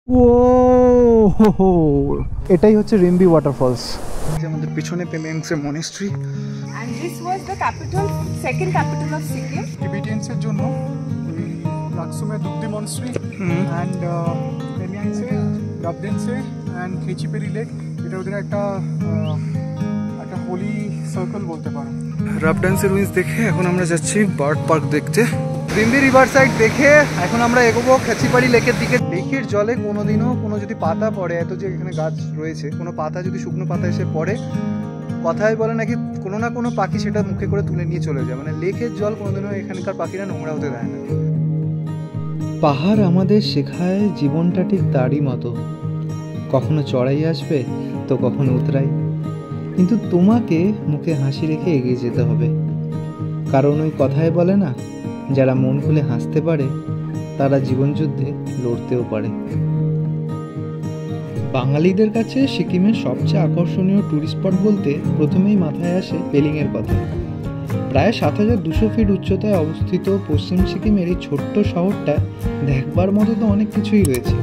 ও হো হো, এটাই হচ্ছে রিম্বি ওয়াটারফলস। আমাদের পিছনে পেমেন্টসের monastery. And this was the capital, second capital of Sikkim. টিবেটিয়ানসের জন্য লাকসুমে Dubdi monastery and Pemayangtse, Rabdentse and Khecheopalri lake, এটা ওদের একটা হোলি সার্কেল বলতে পারো। রাবডেন্সের রুইন্স দেখে এখন আমরা যাচ্ছি বার্ড পার্ক দেখতে। রিম্বি রিভার সাইড দেখে এখন আমরা এগোবো খেচিপাড়ি লেকের দিকে। লেকের জলে কোনোদিনও কোনো যদি পাতা পড়ে, এত যে এখানে গাছ রয়েছে, কোনো পাতা যদি শুকনো পাতা এসে পড়ে, কথায় বলে নাকি কোনো না কোনো পাখি সেটা মুখে করে তুলে নিয়ে চলে যায়। মানে লেকের জল কোনোদিনও এখানকার পাখিরা নোংরা হতে দেয় না। পাহাড় আমাদের শেখায় জীবনটা ঠিক তারই মতো, কখনো চড়াই আসবে তো কখনো উতরাই, কিন্তু তোমাকে মুখে হাসি রেখে এগিয়ে যেতে হবে। কারণ ওই কথায় বলে না, যারা মন খুলে হাসতে পারে তারা জীবনযুদ্ধে লড়তেও পারে। বাঙালিদের কাছে সিকিমের সবচেয়ে আকর্ষণীয় ট্যুরিস্ট স্পট বলতে প্রথমেই মাথায় আসে পেলিংয়ের কথা। প্রায় ৭,২০০ ফিট উচ্চতায় অবস্থিত পশ্চিম সিকিমের এই ছোট্ট শহরটা দেখবার মতো তো অনেক কিছুই রয়েছে।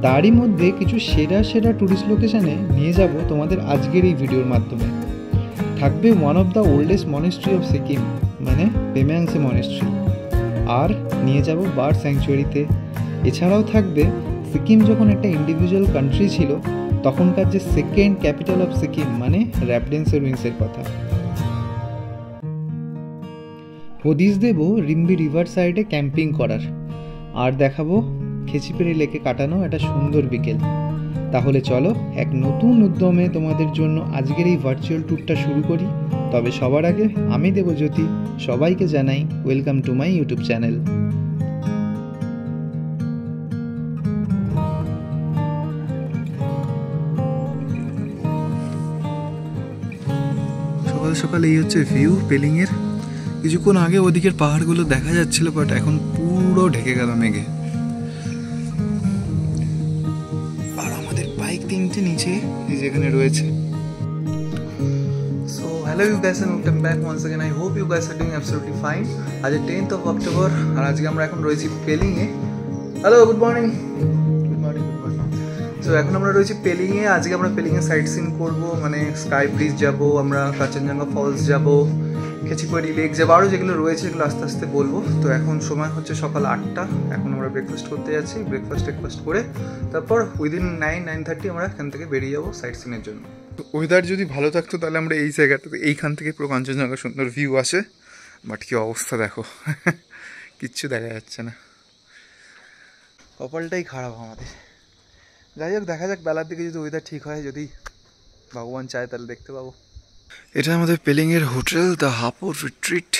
তারই মধ্যে কিছু সেরা সেরা ট্যুরিস্ট লোকেশানে নিয়ে যাব তোমাদের আজকের এই ভিডিওর মাধ্যমে। থাকবে one of the oldest monastery of Sikkim, মানে পেমিয়াংসে মনেস্ট্রি, আর নিয়ে যাব বার্ড স্যাংচুয়ারিতে। এছাড়াও থাকবে সিকিম যখন একটা ইন্ডিভিজুয়াল কান্ট্রি ছিল তখনকার যে সেকেন্ড ক্যাপিটাল অফ সিকিম, মানে রাবডেন্সের রুইন্সের কথা। হদিস দেব রিম্বি রিভার সাইডে ক্যাম্পিং করার, আর দেখাবো খেচিপেরি লেকে কাটানো একটা সুন্দর বিকেল। তাহলে চলো এক নতুন উদ্যমে তোমাদের জন্য আজকের এই ভার্চুয়াল ট্যুরটা শুরু করি। তবে সবার আগে আমি দেবজ্যোতি সবাইকে জানাই welcome to my YouTube channel. সকাল সকাল এই হচ্ছে ভিউ পেলিংয়ের। কিছুক্ষণ আগে ওদিকের পাহাড়গুলো দেখা যাচ্ছিল, বাট এখন পুরো ঢেকে গেল মেঘে। আর আমাদের বাইক তিনটে নিচে এই যেখানে রয়েছে। So hello you guys and welcome back once again. I hope you guys are doing absolutely fine. আজ 10th অফ অক্টোবর আর আজকে আমরা এখন রয়েছি পেলিংয়ে। Hello, good morning. সো এখন আমরা রয়েছি পেলিংয়ে। আজকে আমরা পেলিংয়ে সাইট সিন করবো, মানে স্কাই ব্রিজ যাব, আমরা কাঞ্চনজঙ্ঘা ফলস যাব, খেচিপাড়ি লেক যাবো, আরও যেগুলো রয়েছে এগুলো আস্তে আস্তে বলবো। তো এখন সময় হচ্ছে সকাল 8টা। এখন আমরা ব্রেকফাস্ট করতে যাচ্ছি। ব্রেকফাস্ট করে তারপর উইদিন 9-9:30 আমরা এখান থেকে বেরিয়ে যাবো সাইট সিনের জন্য। তো ওয়েদার যদি ভালো থাকতো তাহলে আমরা এই জায়গাটাতে, এইখান থেকে পুরো কাঞ্চনজঙ্ঘা সুন্দর ভিউ আসে। বাট কি অবস্থা দেখো, কিচ্ছু দেখা যাচ্ছে না, কপালটাই খারাপ আমাদের। যাই হোক, দেখা যাক বেলার দিকে যদি ওয়েদার ঠিক হয়, যদি ভগবান চায় তাহলে দেখতে পাবো। এটা আমাদের পেলিংয়ের হোটেল দ্য হাপোর রিট্রিট।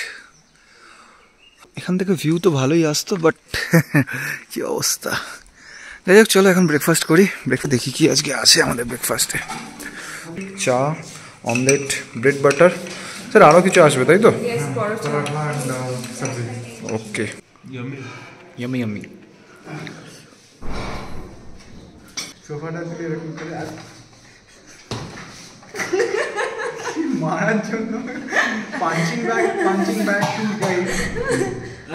এখান থেকে ভিউ তো ভালোই আসতো, বাট কি অবস্থা। যাই হোক, চলো এখন ব্রেকফাস্ট করি। দেখি কি আজকে আছে আমাদের ব্রেকফাস্টে। চা, অমলেট, ব্রেড বাটার। স্যার আরও কিছু আসবে তাই তো? ওকে, ইয়ামি ইয়ামি। সোফাটা যদি এরকম করে মারার জন্য পাঞ্চিং ব্যাগ টুল গাইড।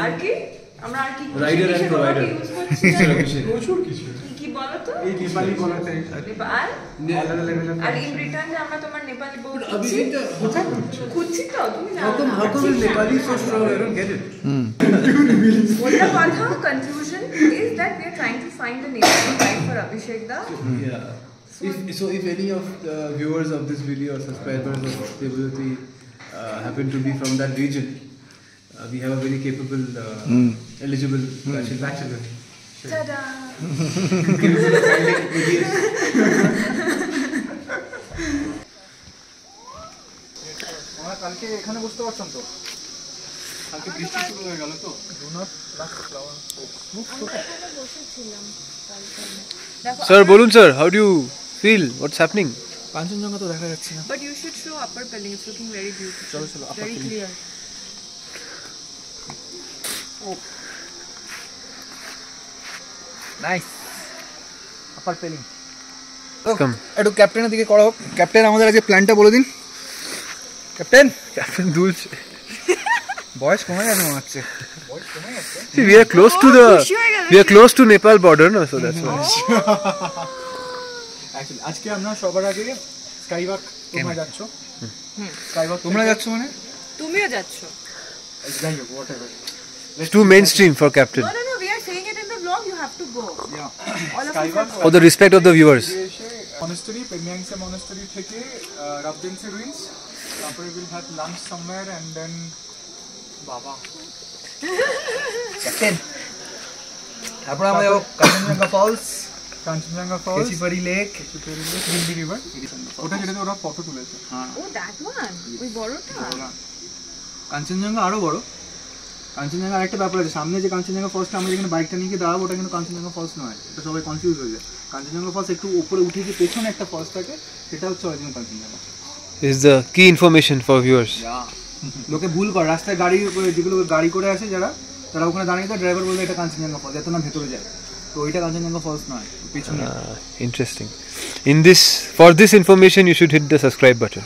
আর কি আমরা আর কি রাইডার এন্ড প্রোভাইডার প্রচুর কিছু কি বলো তো, এই নেপালি বলাতে নেপাল আর ইন রিটার্ন যে আমরা তোমার নেপালি বলছি। अभी तो খুঁজছি তো তুমি না how come is Nepali so strong? I don't get it. ওটা কথা conclusion is that we are trying to find a Nepali guide for Abhishek da. Yeah. If any of the viewers of this video or subscribers of Devyajyoti happen to be from that region, we have a very capable, eligible bachelor. Ta-da! Capable of finding ADS. আমরা কালকে এখানে বসতে পারতাম তো, কালকে বৃষ্টি শুরু হয়ে গেল তো। Sir, bolun sir, how do you feel? What's happening? Kanchenjunga তো দেখা যাচ্ছে না। But you should show upper Pelling. It's looking very beautiful. চলো Very clear. নাইস, আপার পেলিং। Come. একটু ক্যাপ্টেনের দিকে করা হোক। ক্যাপ্টেন, আমাদের আজকে প্ল্যানটা বলে দিন। ক্যাপ্টেন দুলছে। বয়স কমে গেছে মনে হচ্ছে। See, we are close to Nepal border, no? So that's why. Actually আজকে আমরা সবার আগে স্কাইওয়াক তোমরা যাচ্ছ, স্কাইওয়াক তোমরা যাচ্ছ মানে? তুমিও যাচ্ছ? যাই হোক whatever. It's too mainstream for Captain. No, we are saying it in the vlog. You have to go. All of us Skywalk. have to For the respect of the viewers. মনেস্টারি, Pemayangtse monastery থেকে Rabdentse ruins, তারপরে will have lunch somewhere and then বাবা তারপর আমরা যাবো Kanchenjunga falls, Kanchenjunga falls, Khecheopalri lake, Rimbi river, ওটা যেটাতে ওরা photo তুলেছে। Oh, that one. ওই বড়টা? কাঞ্চনজঙ্ঘা আরো বড়। কাঞ্চনজঙ্ঘা আরেকটা ব্যাপার আছে, সামনে যে কাঞ্চনজঙ্ঘা ফলসটা আমরা যেখানে বাইকটা নিয়ে গিয়ে দাঁড়াবো ওটা কিন্তু কাঞ্চনজঙ্ঘা ফলস নয়, এটা সবাই কনফিউজ হয়ে যায়। কাঞ্চনজঙ্ঘা ফলস একটু উপরে উঠে গিয়ে পেছনে একটা ফলস থাকে, সেটা হচ্ছে original Kanchenjunga. Is the key information for viewers. লোকে ভুল করে, রাস্তায় গাড়ি যেগুলো গাড়ি করে আসে তারা ওখানে দাঁড়িয়ে দেয়, ড্রাইভার বলবে এটা কাঞ্চনজঙ্ঘা ফলস, এত না ভেতরে যায়, তো ওইটা কাঞ্চনজঙ্ঘা ফলস নয়, পেছনে। Interesting. For this information, you should hit the subscribe button.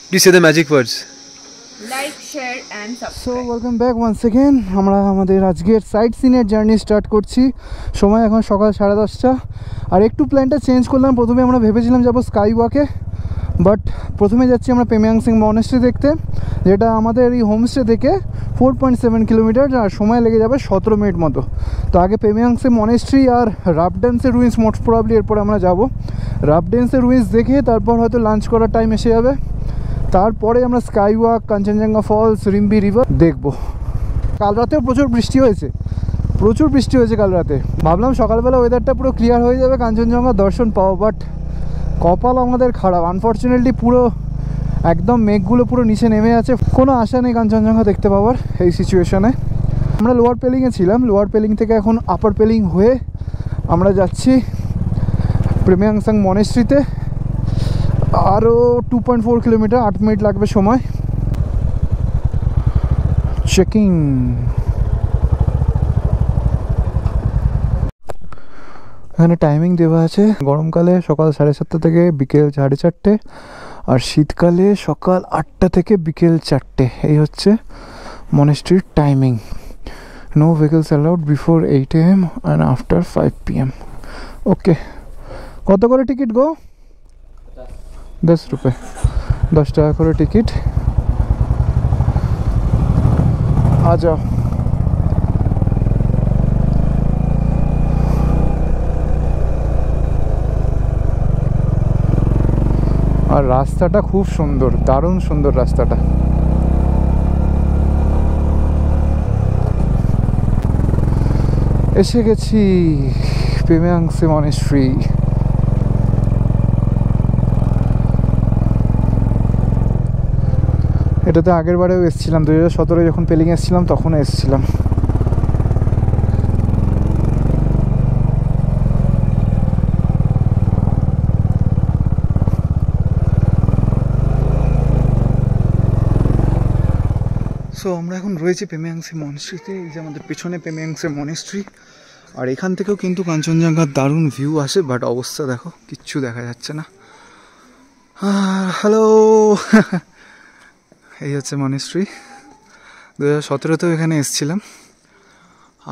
Please say the magic words. Like, share and so subscribe. Welcome back once second. আমরা আমাদের আজকের সাইট সিনের জার্নি স্টার্ট করছি। সময় এখন সকাল 10:30। আর একটু প্ল্যানটা চেঞ্জ করলাম। প্রথমে আমরা ভেবেছিলাম যাবো স্কাই ওয়াকে, বাট প্রথমে যাচ্ছি আমরা পেমিয়াংসিং মনেস্ট্রি দেখতে, যেটা আমাদের এই হোমস্টে থেকে 4.7 কিলোমিটার, আর সময় লেগে যাবে 17 মিনিট মতো। তো আগে পেমিয়াংসিং মনেস্ট্রি আর রাবডেন্সের রুইন্স মোস্ট প্রবাবলি এরপর আমরা যাব। রাবডেন্সের রুইন্স দেখে তারপর হয়তো লাঞ্চ করার টাইম এসে যাবে, তারপরে আমরা sky walk, Kanchenjunga falls, Rimbi river দেখব। কাল রাতেও প্রচুর বৃষ্টি হয়েছে কাল রাতে। ভাবলাম সকালবেলা ওয়েদারটা পুরো ক্লিয়ার হয়ে যাবে, কাঞ্চনজঙ্ঘা দর্শন পাবো, বাট কপাল আমাদের খারাপ। আনফর্চুনেটলি পুরো একদম মেঘগুলো পুরো নিচে নেমে আছে, কোনো আশা নেই কাঞ্চনজঙ্ঘা দেখতে পাওয়ার এই সিচুয়েশনে। আমরা লোয়ার পেলিংয়ে ছিলাম, লোয়ার পেলিং থেকে এখন আপার পেলিং হয়ে আমরা যাচ্ছি পেমিয়াংসিং মনেস্ট্রিতে। আরও 2.4 কিলোমিটার, 8 মিনিট লাগবে সময়। চেকিং। এখানে টাইমিং দেওয়া আছে, গরমকালে সকাল 7:30 থেকে বিকেল 4:30, আর শীতকালে সকাল 8টা থেকে বিকেল 4টে। এই হচ্ছে মনেস্ট্রির timing. No vehicles allowed before 8 AM and after 5 PM। Okay, কত করে টিকিট গো? 10 रुपये, 10 টাকা করে টিকিট। आ जाओ। আর রাস্তাটা খুব সুন্দর, দারুণ সুন্দর রাস্তাটা। এসে গেছি পেমিয়াংসিং মনেস্ট্রি। এটাতে আগের বারেও এসেছিলাম, 2017 যখন পেলিং এসেছিলাম তখনও এসেছিলাম। সো আমরা এখন রয়েছি পেমিয়াংসিং মনেস্ট্রিতে। এই যে আমাদের পেছনে পেমিয়াংসিং মনেস্ট্রি, আর এখান থেকেও কিন্তু কাঞ্চনজঙ্ঘার দারুণ ভিউ আসে, বাট অবস্থা দেখো কিচ্ছু দেখা যাচ্ছে না। হ্যালো, এই হচ্ছে মনেস্ট্রি। 2017তেও এখানে এসেছিলাম,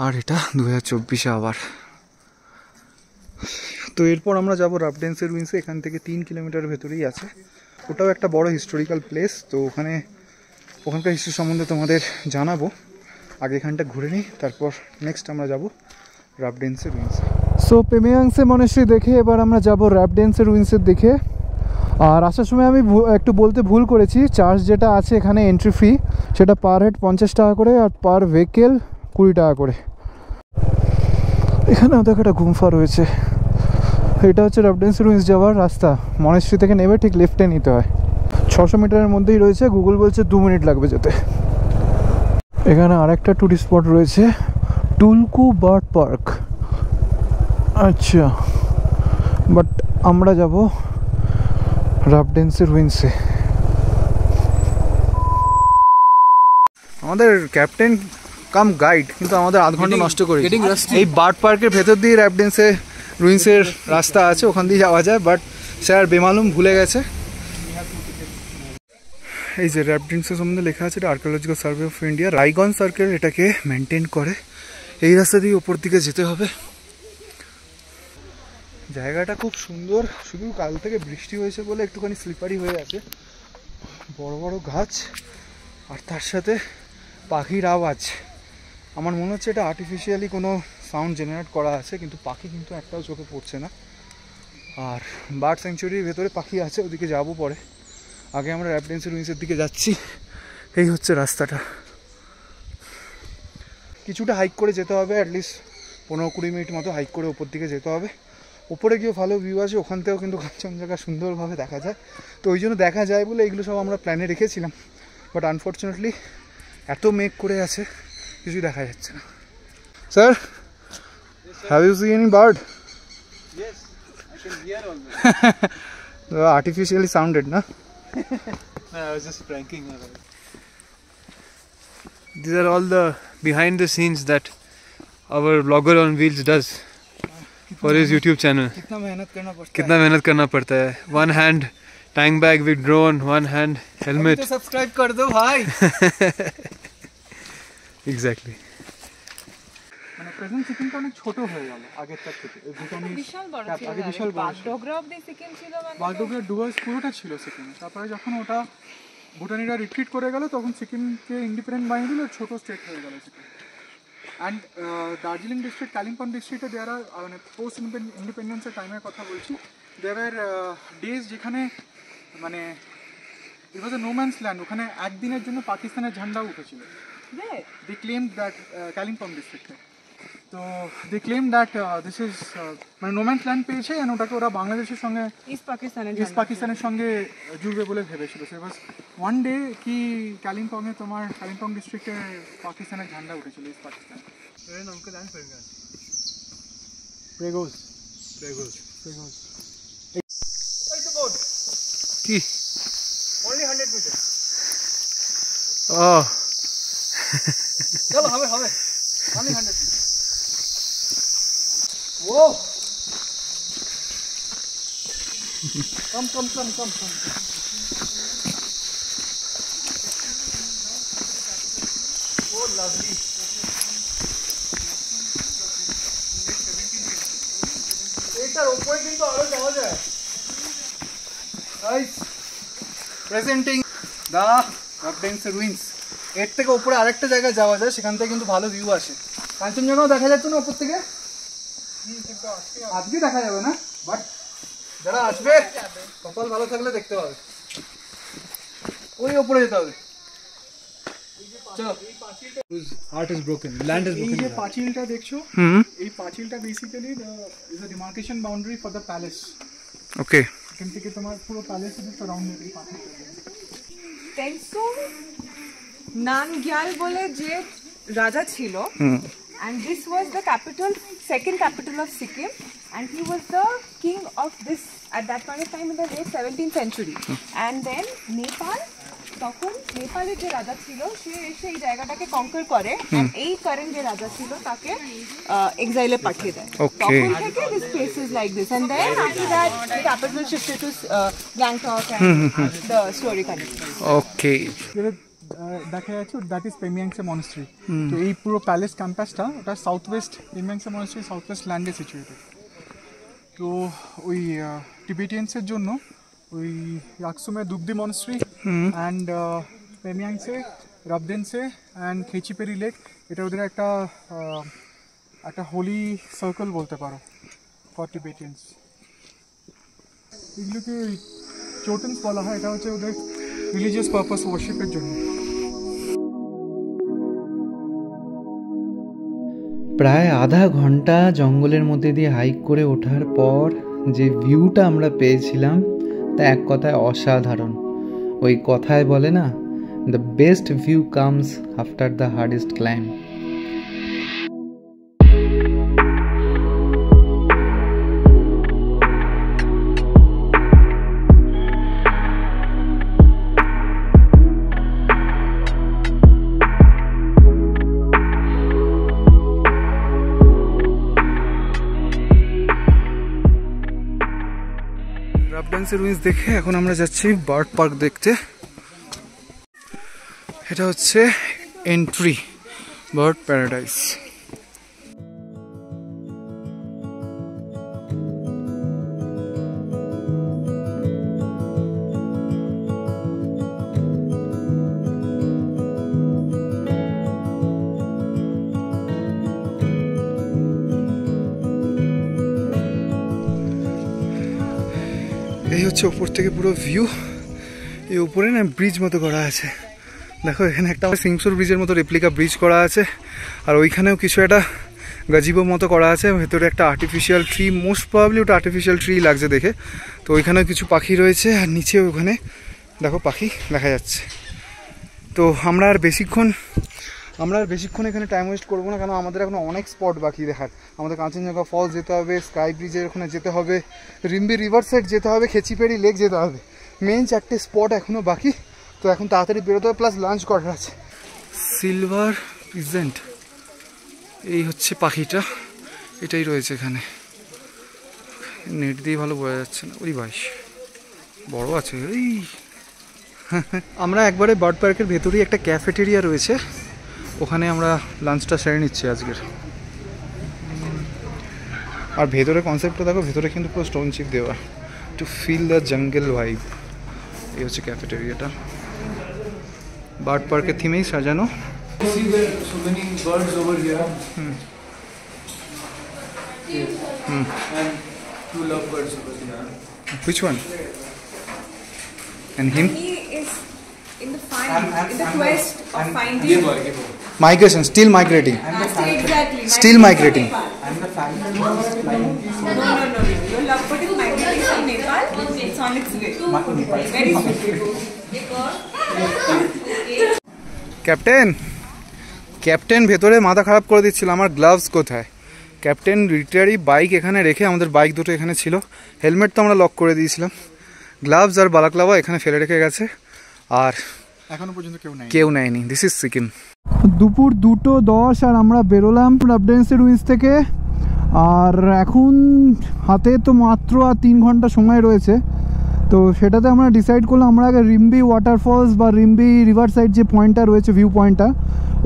আর এটা 2024 আবার। তো এরপর আমরা যাব রাবডেন্সের রুইন্সে, এখান থেকে 3 কিলোমিটার ভেতরেই আছে। ওটাও একটা বড় হিস্টোরিক্যাল প্লেস, তো ওখানকার হিস্ট্রি সম্বন্ধে তোমাদের জানাবো। আগে এখানটা ঘুরে নিই, তারপর নেক্সট আমরা যাব রাবডেন্সের রুইন্সে। সো পেমিয়াংসিং মনেস্ট্রি দেখে এবার আমরা যাব রাবডেন্সের রুইন্সের দিকে। আর আসার সময় আমি একটু বলতে ভুল করেছি, চার্জ যেটা আছে এখানে এন্ট্রি ফি, সেটা পার হেড 50 টাকা করে, আর পার ভেহিকেল 20 টাকা করে। এখানেও দেখো একটা গুম্ফা রয়েছে। এটা হচ্ছে রাবডেন্স রুইন্স যাওয়ার রাস্তা। মনেস্ট্রি থেকে নেবে ঠিক লেফটে নিতে হয়। 600 মিটারের মধ্যেই রয়েছে, গুগল বলছে 2 মিনিট লাগবে যেতে। এখানে আরেকটা টুরিস্ট স্পট রয়েছে, টুলকু বার্ড পার্ক। আচ্ছা, বাট আমরা যাব রাবডেন্সের রুইন্সে। আমাদের ক্যাপ্টেন কাম গাইড কিন্তু আমাদের আধ ঘন্টা নষ্ট করে। এই বার্ড পার্কের ভেতর দিয়ে রাবডেন্সের রুইন্সের রাস্তা আছে, ওখান দিয়ে যাওয়া যায়, বাট সে আর বেমালুম ভুলে গেছে। এই যে র্যাপডিংসের সম্বন্ধে লেখা আছে, এটা archaeological survey of India, Raiganj circle এটাকে মেনটেন করে। এই রাস্তা দিয়ে ওপর দিকে যেতে হবে। জায়গাটা খুব সুন্দর, শুধু কাল থেকে বৃষ্টি হয়েছে বলে একটুখানি স্লিপারি হয়ে আছে। বড় বড় গাছ আর তার সাথে পাখির আওয়াজ। আমার মনে হচ্ছে এটা আর্টিফিশিয়ালি কোনো সাউন্ড জেনারেট করা আছে, কিন্তু পাখি কিন্তু একটাও চোখে পড়ছে না। আর বার্ড স্যাংচুয়ারির ভেতরে পাখি আছে, ওদিকে যাবো পরে। আগে আমরা র্যাপডেন্সের রুইন্সের দিকে যাচ্ছি। এই হচ্ছে রাস্তাটা। কিছুটা হাইক করে যেতে হবে, অ্যাটলিস্ট 15-20 মিনিট মতো হাইক করে ওপর দিকে যেতে হবে। ওপরে গিয়ে ভালো ভিউ আছে, ওখান থেকেও কিন্তু কাঞ্চনজঙ্ঘা সুন্দরভাবে দেখা যায়। তো ওই জন্য দেখা যায় বলে এগুলো সব আমরা প্ল্যানে রেখেছিলাম, বাট আনফর্চুনেটলি এত মেঘ করে আছে কিছুই দেখা যাচ্ছে না। Sir, have you seen any bird? Yes, I can hear almost. Artificially sounded, na? No, I was just pranking her. These are all the behind the scenes that our vlogger on wheels does for his YouTube channel. कितना मेहनत करना पड़ता है। कितना मेहनत करना पड़ता है। One hand tank bag with drone, one hand helmet. तो सब्सक्राइब कर दो भाई। Exactly. মানে প্রেজেন্ট সিকিমটা অনেক ছোট হয়ে গেল আগের থেকে। বিশাল বড় ছিল, আগে বিশাল বড় ছিল। বাগডোগরা অবধি সিকিম ছিল, মানে বাগডোগরা ডুয়ার্স পুরোটা ছিল সিকিমে। তারপরে যখন ওটা ভুটানিরা রিট্রিট করে গেল, তখন সিকিমকে ইন্ডিপেন্ডেন্ট বানিয়ে দিল, ছোট স্টেট হয়ে গেল সিকিম। অ্যান্ড দার্জিলিং ডিস্ট্রিক্ট, কালিম্পং ডিস্ট্রিক্টে দেয়ার আর মানে পোস্ট ইন্ডিপেন্ডেন্সের টাইমের কথা বলছি, দেয়ার আর ডেজ যেখানে মানে ইট ওয়াজ এ নো ম্যানস ল্যান্ড। ওখানে একদিনের জন্য পাকিস্তানের ঝান্ডাও উঠেছিল। দে ক্লেম দ্যাট কালিম্পং ডিস্ট্রিক্টে, তো দে ক্লেম দ্যাট দিস ইজ মানে নো ম্যানস ল্যান্ড পেয়েছে, অ্যান্ড ওটাকে ওরা বাংলাদেশের সঙ্গে ইস্ট পাকিস্তানের সঙ্গে জুড়বে বলে ভেবেছিল। সো বাস ওয়ান ডে কি কালিম্পংয়ে তোমার কালিম্পং ডিস্ট্রিক্টে পাকিস্তানের ঝান্ডা উঠেছিল, ইস্ট পাকিস্তান। প্রেগোজ কি? only 100 meters। Oh. चलो हमें only 100 meters। वो कम। वो लवली। এটার উপরে কিন্তু আরো যাওয়া যায়। গাইস, প্রেজেন্টিং দা র্যাপডেন্স রুইন্স। এর থেকে উপরে আরেকটা জায়গায় যাওয়া যায়, সেখান থেকে কিন্তু ভালো ভিউ আসে। কাঞ্চনজঙ্ঘাও দেখা যাচ্ছে না উপর থেকে, আজকে দেখা যাবে না, বাট যারা আসবে কপাল ভালো থাকলে দেখতে পাবে। ওই উপরে যেতে হবে। চলো। Heart is broken. Land is এই broken. যে পাঁচিলটা দেখছো, এই পাঁচিলটা basically is a demarcation boundary for the palace. Okay. এখান থেকে তোমার পুরো প্যালেস সারাউন্ডেড এই পাঁচিলটা। টেনসুং নামগ্যাল বলে যে রাজা ছিল, and this was the capital, second capital of Sikkim, and he was the king of this at that point of time in the late 17th century. And then Nepal, তখন নেপালের যে রাজা ছিল সে এসে এই জায়গাটাকে কনকার করে, and এই কারেন্ট যে রাজা ছিল তাকে এক্সাইলে পাঠিয়ে দেয়। Okay. তখন থেকে this place is like this, and then after that the capital shifted to Gangtok, and the story continues. Okay. দেখা যাচ্ছে দ্যাট ইজ পেমিয়াংসে মনেস্ট্রি। তো এই পুরো প্যালেস ক্যাম্পাসটা ওটা south west Pemayangtse monastery south west ল্যান্ডে সিচুয়েটেড। তো ওই টিবেটিয়ানসের জন্য ওই ইয়াকসুমে Dubdi monastery and Pemayangtse, Rabdentse and Khecheopalri lake, এটা ওদের একটা হোলি সার্কেল বলতে পারো ফর টিবেটিয়ানস। এগুলোকে চোটেন্স বলা হয়, এটা হচ্ছে ওদের রিলিজিয়াস পারপাস ওয়ার্শিপের জন্য। প্রায় আধা ঘন্টা জঙ্গলের মধ্যে দিয়ে হাইক করে ওঠার পর যে ভিউটা আমরা পেয়েছিলাম তা এক কথায় অসাধারণ। ওই কথায় বলে না, the best view comes after the hardest climb. রাবডেন্সের রুইন্স দেখে এখন আমরা যাচ্ছি বার্ড পার্ক দেখতে। এটা হচ্ছে এন্ট্রি বার্ড প্যারাডাইস। এই হচ্ছে ওপর থেকে পুরো ভিউ। এই উপরে না ব্রিজ মতো করা আছে, দেখো এখানে একটা সিংসুর ব্রিজের মতো রেপ্লিকা ব্রিজ করা আছে, আর ওইখানেও কিছু একটা গাজিবো মতো করা আছে, ভেতরে একটা আর্টিফিশিয়াল ট্রি, মোস্ট প্রবাবলি ওটা আর্টিফিশিয়াল ট্রি লাগছে দেখে। তো ওইখানেও কিছু পাখি রয়েছে, আর নিচে ওখানে দেখো পাখি দেখা যাচ্ছে। তো আমরা আর বেশিক্ষণ এখানে টাইম ওয়েস্ট করবো না, কারণ আমাদের এখন অনেক স্পট বাকি দেখার। আমাদের কাঞ্চনজঙ্ঘা ফলস যেতে হবে, স্কাই ব্রিজের ওখানে যেতে হবে, রিম্বি রিভার সাইড যেতে হবে, খেচিপেড়ি লেক যেতে হবে। মেন 4টে স্পট এখনও বাকি। তো এখন তাড়াতাড়ি বেরোতে হবে, প্লাস লাঞ্চ করার আছে। সিলভার পিজেন্ট, এই হচ্ছে পাখিটা, এটাই রয়েছে এখানে। নেট দিয়ে ভালো বোঝা যাচ্ছে না, ওই বাইশ বড় আছে। এই আমরা একবারে বার্ড পার্কের ভেতরেই একটা ক্যাফেটেরিয়া রয়েছে, ওখানে আমরা লাঞ্চটা সেরে নিচ্ছি আজকের। আর ভেতরে কনসেপ্টটা দেখো, ভেতরে কিন্তু পুরো স্টোন চিপ দেওয়া, to feel the jungle vibe. এই হচ্ছে ক্যাফেটেরিয়াটা, বার্ড পার্কের থিমেই সাজানো। See there are so many birds over here. And two lovebirds over here. Which one? And him? He is in the quest of finding. Migration, still migrating. Exactly. Still migrating. No. Your lovebird is migrating from Nepal. It's on its way. Very swift. Captain ভেতরে মাথা খারাপ করে দিচ্ছিল, আমার gloves কোথায়। Captain retiree bike এখানে রেখে, আমাদের বাইক দুটো এখানে ছিল, হেলমেট তো আমরা লক করে দিয়েছিলাম, গ্লাভস আর বালাক্লাভা এখানে ফেলে রেখে গেছে, আর এখনো পর্যন্ত কেউ নেয়নি। This is Sikkim. দুপুর 2:10 আর আমরা বেরোলাম রাবডেন্সের রুইন্স থেকে। আর এখন হাতে তো মাত্র আর 3 ঘন্টা সময় রয়েছে। তো সেটাতে আমরা ডিসাইড করলাম আমরা আগে রিম্বি ওয়াটারফলস বা রিম্বি রিভার সাইড যে পয়েন্টটা রয়েছে, ভিউ পয়েন্টটা,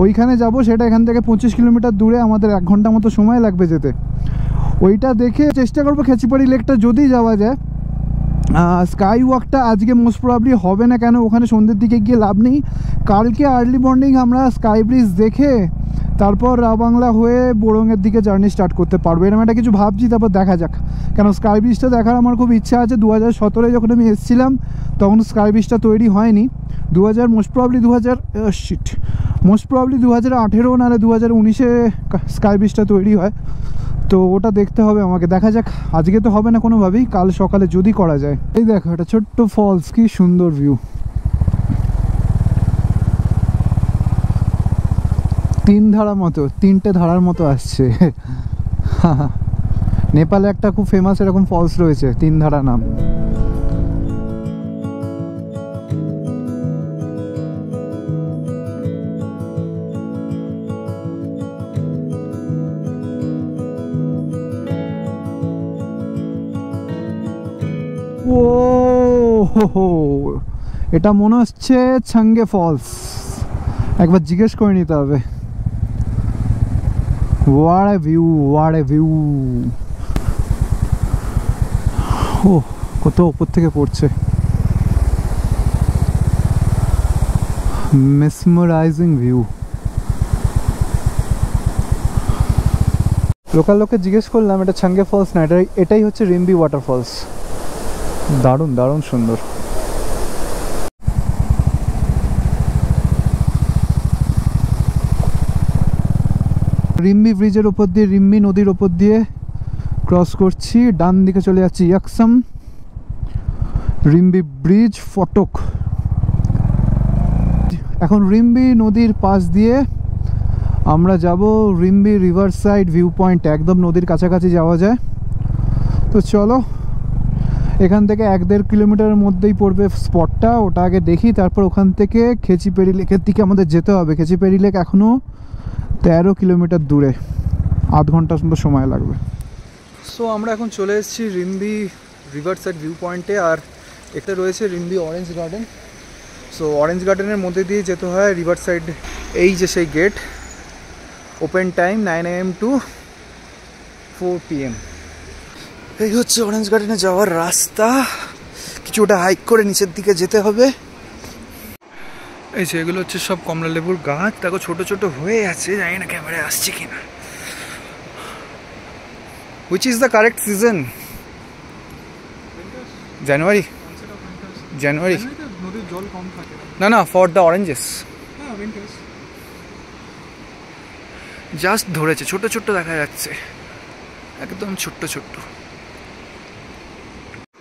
ওইখানে যাব। সেটা এখান থেকে 25 কিলোমিটার দূরে, আমাদের 1 ঘন্টা মতো সময় লাগবে যেতে। ওইটা দেখে চেষ্টা করবো খেচিপাড়ি লেকটা যদি যাওয়া যায়। স্কাই ওয়াকটা আজকে মোস্ট প্রবাবলি হবে না, কেন ওখানে সন্ধ্যের দিকে গিয়ে লাভ নেই। কালকে আর্লি মর্নিং আমরা স্কাই ব্রিজ দেখে তারপর রাবাংলা হয়ে বোরংয়ের দিকে জার্নি স্টার্ট করতে পারবো, এরকম একটা কিছু ভাবছি। তারপর দেখা যাক, কেন স্কাই ব্রিজটা দেখার আমার খুব ইচ্ছা আছে। 2017 যখন আমি এসেছিলাম তখন স্কাই ব্রিজটা তৈরি হয়নি। মোস্ট প্রবাবলি 2018 নাহলে 2019-এ স্কাই ব্রিজটা তৈরি হয়। তো ওটা দেখতে হবে আমাকে, দেখা যাক। আজকে তো হবে না কোনোভাবেই, কাল সকালে যদি করা যায়। এই দেখো এটা ছোট্ট ফলস, কি সুন্দর ভিউ। 3টে ধারার মতো আসছে। নেপালে একটা খুব ফেমাস এরকম ফলস রয়েছে, 3 ধারা নাম। ও এটা মনে হচ্ছে ছাঙ্গে ফলস, একবার জিজ্ঞেস করে নিতে হবে। What a view! ও কত উপর থেকে পড়ছে, মেসমারাইজিং ভিউ। লোকাল লোককে জিজ্ঞেস করলাম এটা ছাঙ্গে ফলস না, এটাই হচ্ছে রিম্বি ওয়াটারফলস। দারুণ দারুণ সুন্দর। রিম্বি ব্রিজের ওপর দিয়ে, রিম্বি নদীর ওপর দিয়ে ক্রস করছি, ডান দিকে চলে যাচ্ছি ইয়াকসাম। রিম্বি ব্রিজ ফটক। এখন রিম্বি নদীর পাশ দিয়ে আমরা যাব Rimbi river side view point, একদম নদীর কাছাকাছি যাওয়া যায়। তো চলো, এখান থেকে 1-1.5 কিলোমিটারের মধ্যেই পড়বে স্পটটা, ওটা আগে দেখি। তারপর ওখান থেকে খেচিপেড়ি লেকের দিকে আমাদের যেতে হবে। খেচিপেড়ি লেক এখনও 13 কিলোমিটার দূরে, আধ ঘন্টার মতো সময় লাগবে। সো আমরা এখন চলে এসেছি রিম্বি রিভার সাইড ভিউ পয়েন্টে, আর এটা রয়েছে Rimbi orange garden. So orange গার্ডেনের মধ্যে দিয়ে যেতে হয় রিভার সাইড। এই যে সেই gate, open time 9 AM to 4 PM। এই হচ্ছে অরেঞ্জ গার্ডেনে যাওয়ার রাস্তা, কিছুটা হাইক করে নিচের দিকে যেতে হবে। এই যে এগুলো হচ্ছে সব কমলা লেবুর গাছ, দেখো ছোট ছোট হয়ে আছে, জানি না ক্যামেরায় আসছে কিনা। Which is the correct season? January? January? নদীর জল কম থাকে না না, ফর দ্য অরেঞ্জেস। হ্যাঁ, উইন্টার্স। জাস্ট ধরেছে, ছোট ছোট দেখা যাচ্ছে, একদম ছোট্ট ছোট্ট।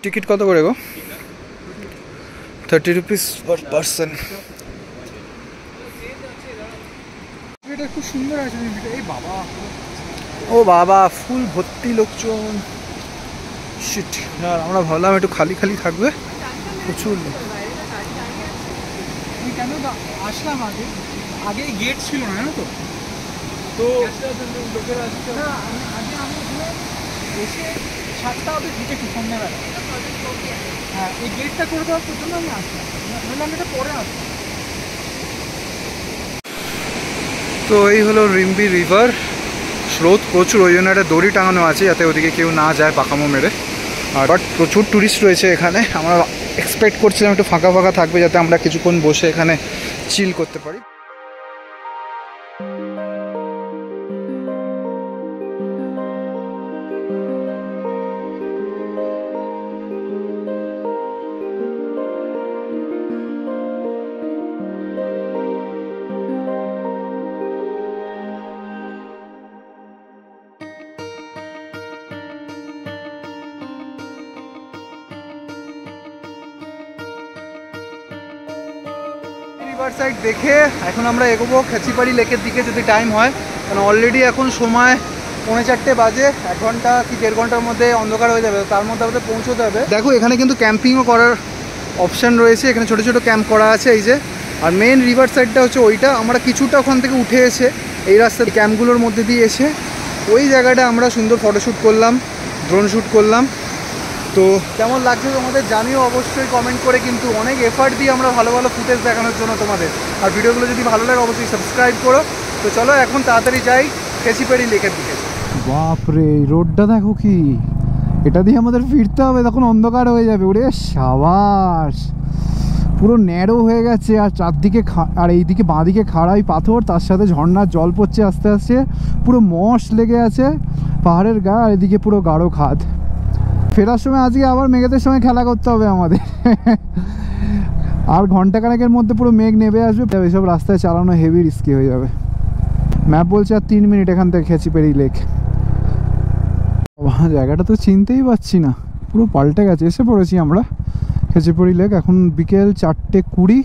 টিকিট কত করে গো? 30 rupees per person। এটা খুব সুন্দর আছে। এই বাবা, ও বাবা, ফুল ভর্তি লোকজন। শিট, আর আমরা ভাবলাম একটু খালি খালি থাকবে, প্রচুর লোক। আমি কেন আসলাম আগে, আগে গেট ছিল না, জানো তো? তো লোকেরা আসছে না, আগে আমি ওখানে এসে 7টা অবধি ঢুকেছি সন্ধ্যাবেলা। হ্যাঁ, এই গেটটা করে দেওয়ার জন্য আমি আসলাম, নাহলে আমি এটা পরে আসলাম। তো এই হলো রিম্বি রিভার, স্রোত প্রচুর, ওই জন্য একটা দড়ি টাঙানো আছে যাতে ওদিকে কেউ না যায় পাকামো মেরে। আর বাট প্রচুর টুরিস্ট রয়েছে এখানে, আমরা এক্সপেক্ট করছিলাম একটু ফাঁকা ফাঁকা থাকবে যাতে আমরা কিছুক্ষণ বসে এখানে চিল করতে পারি। রিভার সাইড দেখে এখন আমরা এগোবো খেচিপাড়ি লেকের দিকে যদি টাইম হয়, কারণ অলরেডি এখন সময় 4:30 বাজে। 1 ঘন্টা কি 1.5 ঘন্টার মধ্যে অন্ধকার হয়ে যাবে, তার মধ্যে আমাদের পৌঁছতে হবে। দেখো এখানে কিন্তু ক্যাম্পিংও করার অপশান রয়েছে, এখানে ছোটো ছোটো ক্যাম্প করা আছে এই যে। আর মেন রিভার সাইডটা হচ্ছে ওইটা, আমরা কিছুটা ওখান থেকে উঠে এসে এই রাস্তার ক্যাম্পগুলোর মধ্যে দিয়ে এসে ওই জায়গাটা আমরা সুন্দর ফটোশ্যুট করলাম, ড্রোন শ্যুট করলাম। তো কেমন লাগছে তোমাদের জানিও অবশ্যই কমেন্ট করে, কিন্তু অনেক এফার্ট দিয়ে আমরা ভালো ভালো ফুটেজ দেখানোর জন্য তোমাদের। আর ভিডিওগুলো যদি ভালো লাগে অবশ্যই সাবস্ক্রাইব করো। তো চলো এখন তাড়াতাড়ি যাই খেচিপাড়ি লেকের দিকে। বাপরে, এই রোডটা দেখো কি, এটা দিয়ে আমাদের ফিরতে হবে, তখন অন্ধকার হয়ে যাবে। ওরে সাবাস, পুরো ন্যারো হয়ে গেছে, আর চারদিকে আর এইদিকে বাঁদিকে খাড়াই পাথর, তার সাথে ঝর্ণার জল পড়ছে আস্তে আস্তে, পুরো মশ লেগে আছে পাহাড়ের গা, আর এদিকে পুরো গাঢ় খাদ। ফেরার সময় আজকে আবার মেঘেদের সময় খেলা করতে হবে আমাদের। আর ঘন্টাখানেকের মধ্যে পুরো মেঘ নেমে আসবে, এসব রাস্তায় চালানো হেভি রিস্কি হয়ে যাবে। ম্যাপ বলছে আর 3 মিনিট এখান থেকে খেচিপাড়ি লেক। জায়গাটা তো চিনতেই পারছি না, পুরো পাল্টে গেছে। এসে পড়েছি আমরা খেচিপাড়ি লেক, এখন বিকেল 4:20,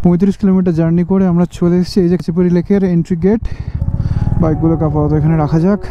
35 কিলোমিটার জার্নি করে আমরা চলে এসেছি এই যে খেচিপাড়ি লেকের এন্ট্রি গেট। বাইকগুলোকে আপাতত এখানে রাখা যাক।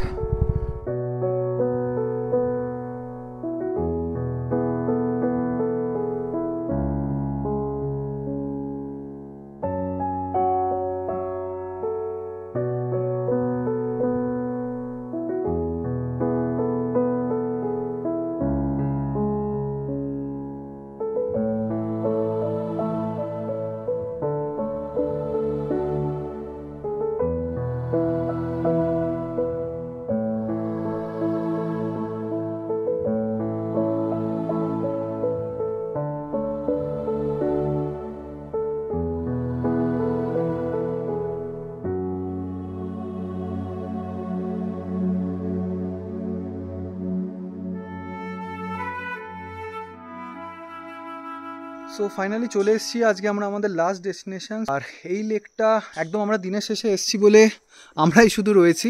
সো ফাইনালি চলে এসেছি আজকে আমরা আমাদের লাস্ট ডেস্টিনেশন। আর এই লেকটা একদম আমরা দিনের শেষে এসেছি বলে আমরাই শুধু রয়েছি।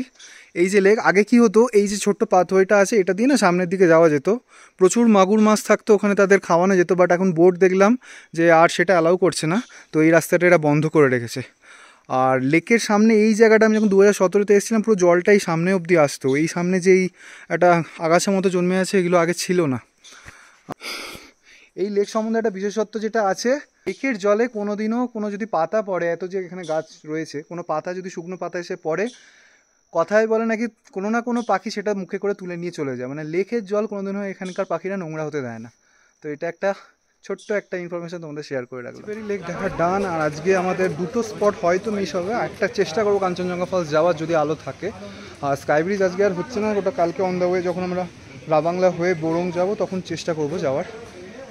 এই যে লেক, আগে কি হতো, এই যে ছোট্ট পাথওয়েটা আছে এটা দিয়ে না সামনের দিকে যাওয়া যেত, প্রচুর মাগুর মাছ থাকতো ওখানে, তাদের খাওয়ানো যেত। বাট এখন বোর্ড দেখলাম যে আর সেটা অ্যালাউ করছে না, তো এই রাস্তাটা এরা বন্ধ করে রেখেছে। আর লেকের সামনে এই জায়গাটা আমি যখন 2017-তে এসেছিলাম, পুরো জলটাই সামনে অবধি আসতো। এই সামনে যেই একটা আগাছা মতো জন্মে আছে, এগুলো আগে ছিল না। এই লেক সম্বন্ধে একটা বিশেষত্ব যেটা আছে, লেকের জলে কোনোদিনও কোনো যদি পাতা পড়ে, এত যে এখানে গাছ রয়েছে, কোনো পাতা যদি শুকনো পাতা এসে পড়ে, কথায় বলে নাকি কোনো না কোনো পাখি সেটা মুখে করে তুলে নিয়ে চলে যায়। মানে লেকের জল কোনোদিনও এখানকার পাখিরা নোংরা হতে দেয় না। তো এটা একটা ছোট্ট একটা ইনফরমেশন তোমাদের শেয়ার করে রাখলাম। কাঁচেপেরি লেক দেখা ডান, আর আজকে আমাদের দুটো স্পট হয়তো মিস হবে, একটা চেষ্টা করবো কাঞ্চনজঙ্ঘা ফলস যাওয়ার যদি আলো থাকে। আর স্কাই ব্রিজ আজকে আর হচ্ছে না, ওটা কালকে অন দ্য ওয়ে যখন আমরা রাবাংলা হয়ে বোরং যাব তখন চেষ্টা করব যাওয়ার।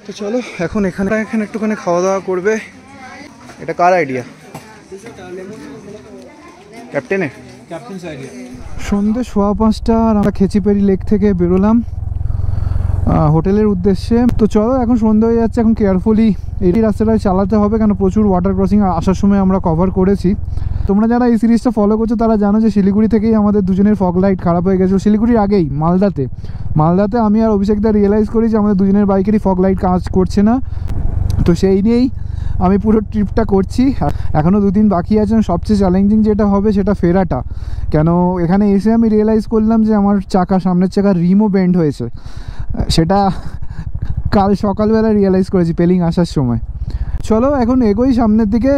তো চলো এখন এখানে একটুখানি খাওয়া দাওয়া করবে। এটা কার আইডিয়া? ক্যাপ্টেনের। সন্ধ্যে 5:15 আর আমরা খেচিপেরি লেক থেকে বেরোলাম হোটেলের উদ্দেশ্যে। তো চলো এখন সন্ধ্যে হয়ে যাচ্ছে, এখন কেয়ারফুলি এই রাস্তাটায় চালাতে হবে, কেন প্রচুর ওয়াটার ক্রসিং আসার সময় আমরা কভার করেছি। তোমরা যারা এই সিরিজটা ফলো করছো তারা জানো যে শিলিগুড়ি থেকেই আমাদের দুজনের ফগ লাইট খারাপ হয়ে গেছিলো। শিলিগুড়ির আগেই মালদাতে আমি আর অভিষেকদা রিয়েলাইজ করি যে আমাদের দুজনের বাইকেরই ফগ লাইট কাজ করছে না। তো সেই নিয়েই আমি পুরো ট্রিপটা করছি। এখনও 2 দিন বাকি আছে। সবচেয়ে চ্যালেঞ্জিং যেটা হবে সেটা ফেরাটা, কেন এখানে এসে আমি রিয়েলাইজ করলাম যে আমার সামনের চাকা রিমও বেন্ড হয়েছে। সেটা কাল সকালবেলা রিয়েলাইজ করেছি পেলিং আসার সময়। চলো এখন এগোই সামনের দিকে,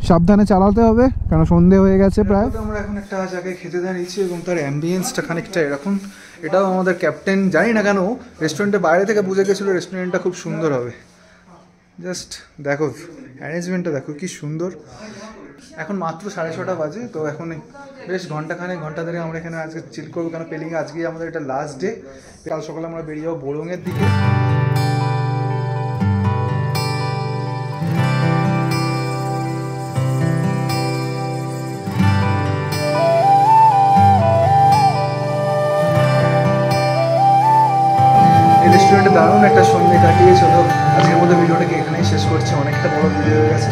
সাবধানে চালাতে হবে কারণ সন্ধে হয়ে গেছে প্রায়। আমরা এখন একটা জায়গায় খেতে দাঁড়িয়েছি এবং তার অ্যাম্বিয়েন্সটা খানিকটা এরকম। এটাও আমাদের ক্যাপ্টেন জানি না কেন রেস্টুরেন্টের বাইরে থেকে বুঝে গেছিলো রেস্টুরেন্টটা খুব সুন্দর হবে। জাস্ট দেখো অ্যারেঞ্জমেন্টটা দেখো কি সুন্দর। এখন মাত্র 6:30 বাজে, তো এখন বেশ ঘন্টা ধরে আমরা এখানে আজকে চিল করবো, কারণ পেলিংয়ে আজকেই আমাদের এটা লাস্ট ডে। কাল সকালে আমরা বেরিয়ে যাবো বোরংয়ের দিকে। রেস্টুরেন্টে দারুণ একটা সন্ধ্যে কাটিয়ে চলো আজকের মধ্যে ভিডিওটাকে এখানেই শেষ করছি। অনেকটা বড় ভিডিও হয়ে গেছে।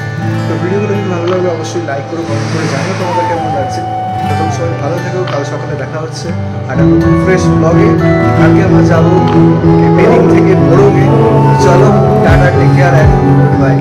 তো ভিডিওগুলো যদি ভালো লাগলে অবশ্যই লাইক করো, কমেন্ট করে জানিও তোমাদের কেমন লাগছে। তখন সবাই ভালো থেকো, কাল সকালে দেখা হচ্ছে একটা নতুন ফ্রেশ ব্লগে। কালকে আমরা যাবো পেলিং থেকে বোরংয়ে। চলো টাটা, টেক কেয়ার, বাই।